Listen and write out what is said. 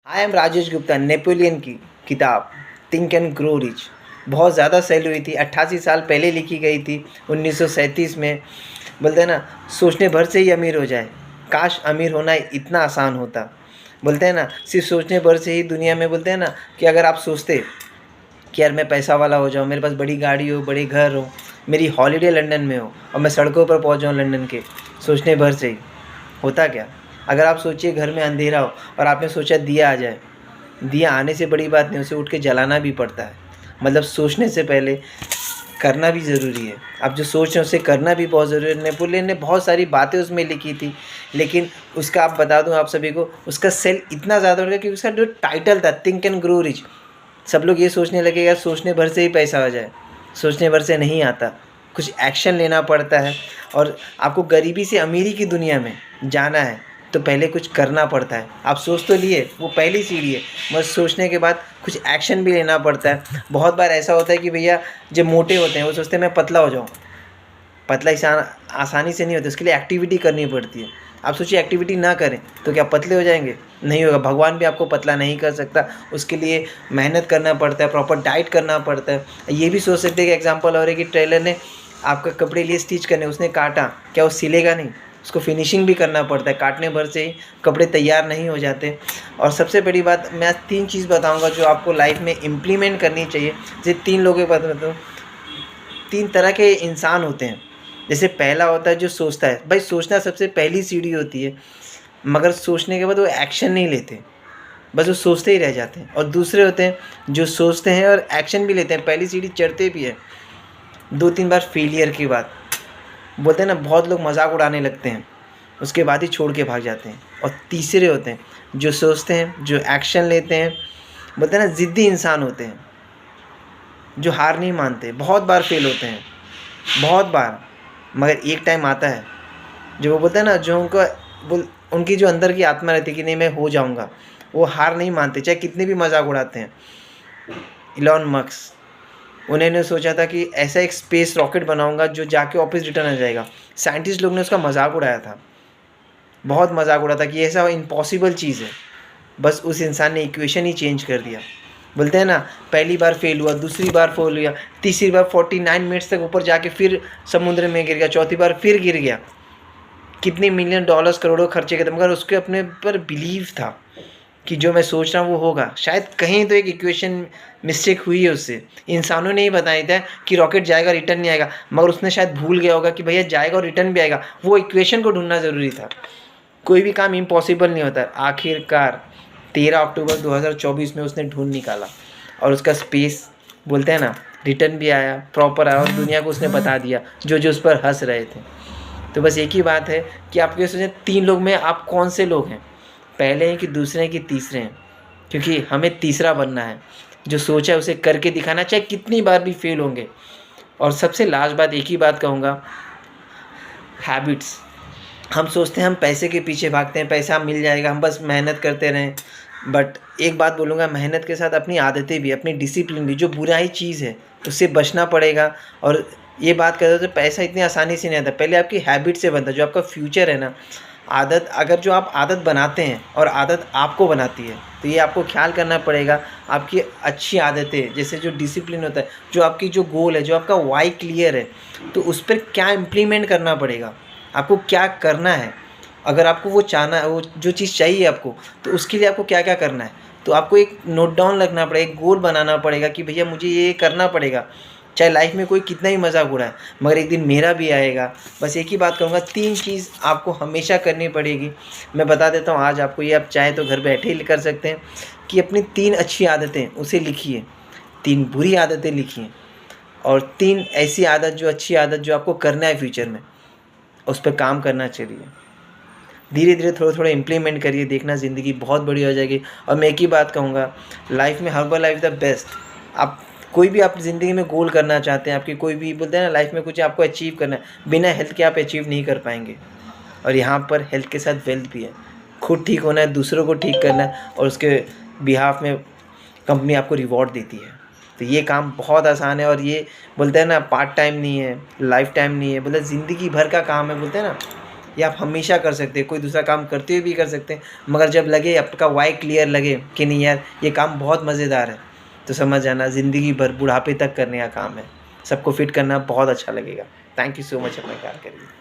I am Rajesh Gupta. Napoleon की किताब think and grow rich बहुत ज़्यादा सेल हुई थी। 88 साल पहले लिखी गई थी 1937 में। बोलते हैं ना, सोचने भर से ही अमीर हो जाए। काश अमीर होना इतना आसान होता। बोलते हैं ना, सिर्फ सोचने भर से ही दुनिया में, बोलते हैं ना कि अगर आप सोचते कि यार मैं पैसा वाला हो जाऊँ, मेरे पास बड़ी गाड़ी हो, बड़े घर हो, मेरी हॉलीडे लंदन में हो और मैं सड़कों पर पहुँच जाऊँ लंदन के, सोचने भर से ही होता क्या। अगर आप सोचिए घर में अंधेरा हो और आपने सोचा दिया आ जाए, दिया आने से बड़ी बात नहीं, उसे उठ के जलाना भी पड़ता है। मतलब सोचने से पहले करना भी ज़रूरी है। आप जो सोच रहे हैं उसे करना भी बहुत ज़रूरी है। नेपोलियन ने बहुत सारी बातें उसमें लिखी थी, लेकिन उसका आप बता दूं आप सभी को, उसका सेल इतना ज़्यादा हो गया कि उसका जो टाइटल था थिंक एंड ग्रो रिच, सब लोग ये सोचने लगे यार सोचने भर से ही पैसा आ जाए। सोचने भर से नहीं आता, कुछ एक्शन लेना पड़ता है। और आपको गरीबी से अमीरी की दुनिया में जाना है तो पहले कुछ करना पड़ता है। आप सोच तो लिए, वो पहली सीढ़ी है, बस सोचने के बाद कुछ एक्शन भी लेना पड़ता है। बहुत बार ऐसा होता है कि भैया जो मोटे होते हैं वो सोचते हैं मैं पतला हो जाऊँ। पतला आसानी से नहीं होता, उसके लिए एक्टिविटी करनी पड़ती है। आप सोचिए एक्टिविटी ना करें तो क्या पतले हो जाएंगे? नहीं होगा। भगवान भी आपको पतला नहीं कर सकता, उसके लिए मेहनत करना पड़ता है, प्रॉपर डाइट करना पड़ता है। ये भी सोच सकते हैं कि एग्जांपल और है कि टेलर ने आपका कपड़े लिए स्टिच करने, उसने काटा, क्या वो सिलेगा नहीं? उसको फिनिशिंग भी करना पड़ता है। काटने भर से ही कपड़े तैयार नहीं हो जाते। और सबसे बड़ी बात, मैं आज 3 चीज़ बताऊँगा जो आपको लाइफ में इम्प्लीमेंट करनी चाहिए। जैसे 3 लोगों की बात बताऊँ, 3 तरह के इंसान होते हैं। जैसे पहला होता है जो सोचता है। भाई सोचना सबसे पहली सीढ़ी होती है, मगर सोचने के बाद वो एक्शन नहीं लेते, बस वो सोचते ही रह जाते हैं। और दूसरे होते हैं जो सोचते हैं और एक्शन भी लेते हैं, पहली सीढ़ी चढ़ते भी हैं। 2-3 बार फेलियर की बात बोलते हैं ना, बहुत लोग मजाक उड़ाने लगते हैं, उसके बाद ही छोड़ के भाग जाते हैं। और तीसरे होते हैं जो सोचते हैं, जो एक्शन लेते हैं, बोलते हैं ना ज़िद्दी इंसान होते हैं, जो हार नहीं मानते। बहुत बार फेल होते हैं, बहुत बार, मगर एक टाइम आता है जो वो बोलते हैं ना, जो उनको उनकी जो अंदर की आत्मा रहती है कि नहीं मैं हो जाऊंगा, वो हार नहीं मानते चाहे कितने भी मजाक उड़ाते हैं। इलॉन मस्क, उन्होंने सोचा था कि ऐसा एक स्पेस रॉकेट बनाऊंगा जो जाके वापस रिटर्न आ जाएगा। साइंटिस्ट लोग ने उसका मजाक उड़ाया था, बहुत मजाक उड़ाया था कि ऐसा इम्पॉसिबल चीज़ है। बस उस इंसान ने इक्वेशन ही चेंज कर दिया। बोलते हैं ना, पहली बार फेल हुआ, दूसरी बार फेल हुआ, तीसरी बार 49 मिनट्स तक ऊपर जाके फिर समुद्र में गिर गया, चौथी बार फिर गिर गया। कितने मिलियन डॉलर्स करोड़ों खर्चे किए थे, मगर उसके अपने पर बिलीव था कि जो मैं सोच रहा हूँ वो होगा। शायद कहीं तो एक इक्वेशन मिस्टेक हुई है उससे। इंसानों ने ही बताया था कि रॉकेट जाएगा रिटर्न नहीं आएगा, मगर उसने शायद भूल गया होगा कि भैया जाएगा और रिटर्न भी आएगा। वो इक्वेशन को ढूंढना ज़रूरी था। कोई भी काम इम्पॉसिबल नहीं होता। आखिरकार 13 अक्टूबर 2024 में उसने ढूंढ निकाला और उसका स्पेस, बोलते हैं ना, रिटर्न भी आया, प्रॉपर आया, और दुनिया को उसने बता दिया जो जो उस पर हंस रहे थे। तो बस एक ही बात है कि आप ये सोचें 3 लोग में आप कौन से लोग हैं, पहले हैं कि दूसरे हैं कि तीसरे हैं। क्योंकि हमें तीसरा बनना है, जो सोचा है उसे करके दिखाना, चाहे कितनी बार भी फेल होंगे। और सबसे लास्ट बात एक ही बात कहूँगा, हैबिट्स। हम सोचते हैं हम पैसे के पीछे भागते हैं, पैसा मिल जाएगा, हम बस मेहनत करते रहें। बट एक बात बोलूँगा, मेहनत के साथ अपनी आदतें भी, अपनी डिसिप्लिन भी, जो बुराई चीज़ है उससे बचना पड़ेगा। और ये बात करते हो तो पैसा इतनी आसानी से नहीं आता, पहले आपकी हैबिट से बनता है। जो आपका फ्यूचर है ना, आदत, अगर जो आप आदत बनाते हैं और आदत आपको बनाती है, तो ये आपको ख्याल करना पड़ेगा। आपकी अच्छी आदतें, जैसे जो डिसिप्लिन होता है, जो आपकी जो गोल है, जो आपका वाई क्लियर है, तो उस पर क्या इम्प्लीमेंट करना पड़ेगा, आपको क्या करना है। अगर आपको वो चाहना है, वो जो चीज़ चाहिए आपको, तो उसके लिए आपको क्या क्या करना है, तो आपको एक नोट डाउन रखना पड़ेगा, एक गोल बनाना पड़ेगा कि भैया मुझे ये करना पड़ेगा। चाहे लाइफ में कोई कितना ही मजाक उड़ाए, मगर एक दिन मेरा भी आएगा। बस एक ही बात कहूँगा, 3 चीज़ आपको हमेशा करनी पड़ेगी। मैं बता देता हूँ आज आपको, ये आप चाहे तो घर बैठे ही कर सकते हैं कि अपनी 3 अच्छी आदतें उसे लिखिए, 3 बुरी आदतें लिखिए, और 3 ऐसी आदत, जो अच्छी आदत जो आपको करना है फ्यूचर में, उस पर काम करना चाहिए। धीरे धीरे थोड़ा थोड़ा इम्प्लीमेंट करिए, देखना ज़िंदगी बहुत बड़ी हो जाएगी। और मैं एक ही बात कहूँगा, लाइफ में हर्बल लाइफ द बेस्ट। आप कोई भी आप ज़िंदगी में गोल करना चाहते हैं, आपकी कोई भी, बोलते हैं ना, लाइफ में कुछ आपको अचीव करना है, बिना हेल्थ के आप अचीव नहीं कर पाएंगे। और यहाँ पर हेल्थ के साथ वेल्थ भी है। खुद ठीक होना है, दूसरों को ठीक करना है, और उसके बिहाफ में कंपनी आपको रिवॉर्ड देती है। तो ये काम बहुत आसान है, और ये बोलते हैं ना पार्ट टाइम नहीं है, लाइफ टाइम नहीं है, बोलते ज़िंदगी भर का काम है। बोलते हैं ना, ये आप हमेशा कर सकते हैं, कोई दूसरा काम करते हुए भी कर सकते हैं, मगर जब लगे आपका वाई क्लियर लगे कि नहीं यार ये काम बहुत मज़ेदार है, तो समझ जाना ज़िंदगी भर बुढ़ापे तक करने का काम है। सबको फिट करना बहुत अच्छा लगेगा। थैंक यू सो मच अपना ख्याल करिए।